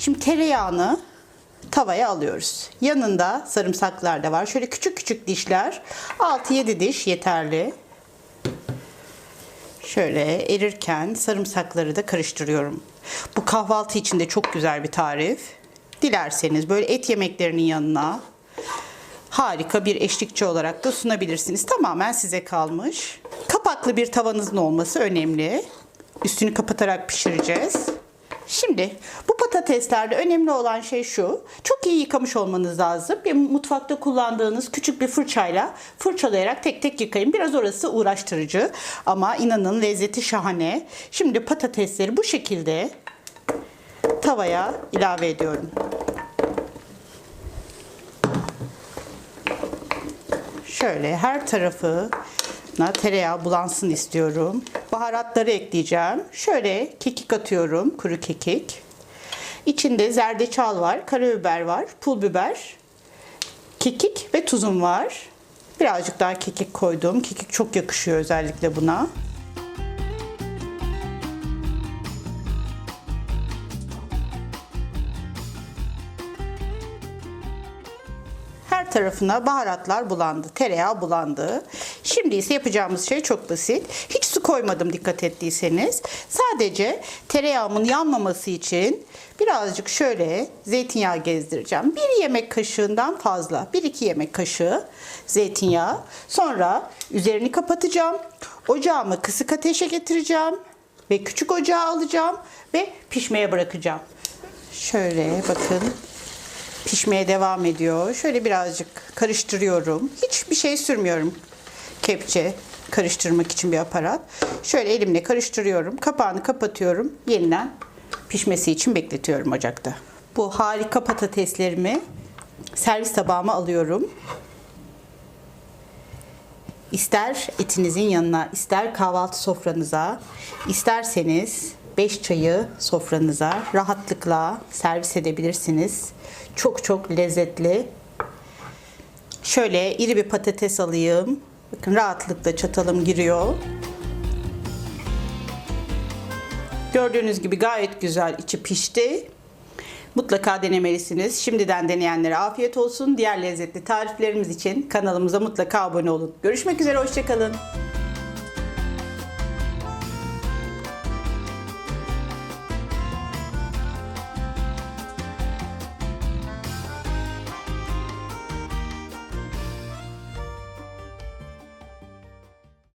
Şimdi tereyağını tavaya alıyoruz. Yanında sarımsaklar da var. Şöyle küçük küçük dişler. 6-7 diş yeterli. Şöyle erirken sarımsakları da karıştırıyorum. Bu kahvaltı için de çok güzel bir tarif. Dilerseniz böyle et yemeklerinin yanına harika bir eşlikçi olarak da sunabilirsiniz. Tamamen size kalmış. Kapaklı bir tavanızın olması önemli. Üstünü kapatarak pişireceğiz. Şimdi bu patateslerde önemli olan şey şu. Çok iyi yıkamış olmanız lazım. Bir mutfakta kullandığınız küçük bir fırçayla fırçalayarak tek tek yıkayın. Biraz orası uğraştırıcı ama inanın lezzeti şahane. Şimdi patatesleri bu şekilde tavaya ilave ediyorum. Şöyle her tarafına tereyağı bulansın istiyorum. Baharatları ekleyeceğim. Şöyle kekik atıyorum, kuru kekik. İçinde zerdeçal var, karabiber var, pul biber, kekik ve tuzum var. Birazcık daha kekik koydum. Kekik çok yakışıyor özellikle buna. Her tarafına baharatlar bulandı, tereyağı bulandı. Şimdi ise yapacağımız şey çok basit. Hiç su koymadım dikkat ettiyseniz. Sadece tereyağımın yanmaması için birazcık şöyle zeytinyağı gezdireceğim. 1 yemek kaşığından fazla, 1-2 yemek kaşığı zeytinyağı. Sonra üzerini kapatacağım. Ocağımı kısık ateşe getireceğim ve küçük ocağa alacağım ve pişmeye bırakacağım. Şöyle bakın. Pişmeye devam ediyor. Şöyle birazcık karıştırıyorum. Hiçbir şey sürmüyorum. Kepçe karıştırmak için bir aparat. Şöyle elimle karıştırıyorum. Kapağını kapatıyorum. Yeniden pişmesi için bekletiyorum ocakta. Bu harika patateslerimi servis tabağıma alıyorum. İster etinizin yanına, ister kahvaltı sofranıza, isterseniz 5 çayı sofranıza rahatlıkla servis edebilirsiniz. Çok çok lezzetli. Şöyle iri bir patates alayım. Bakın rahatlıkla çatalım giriyor. Gördüğünüz gibi gayet güzel içi pişti. Mutlaka denemelisiniz. Şimdiden deneyenlere afiyet olsun. Diğer lezzetli tariflerimiz için kanalımıza mutlaka abone olun. Görüşmek üzere, hoşça kalın.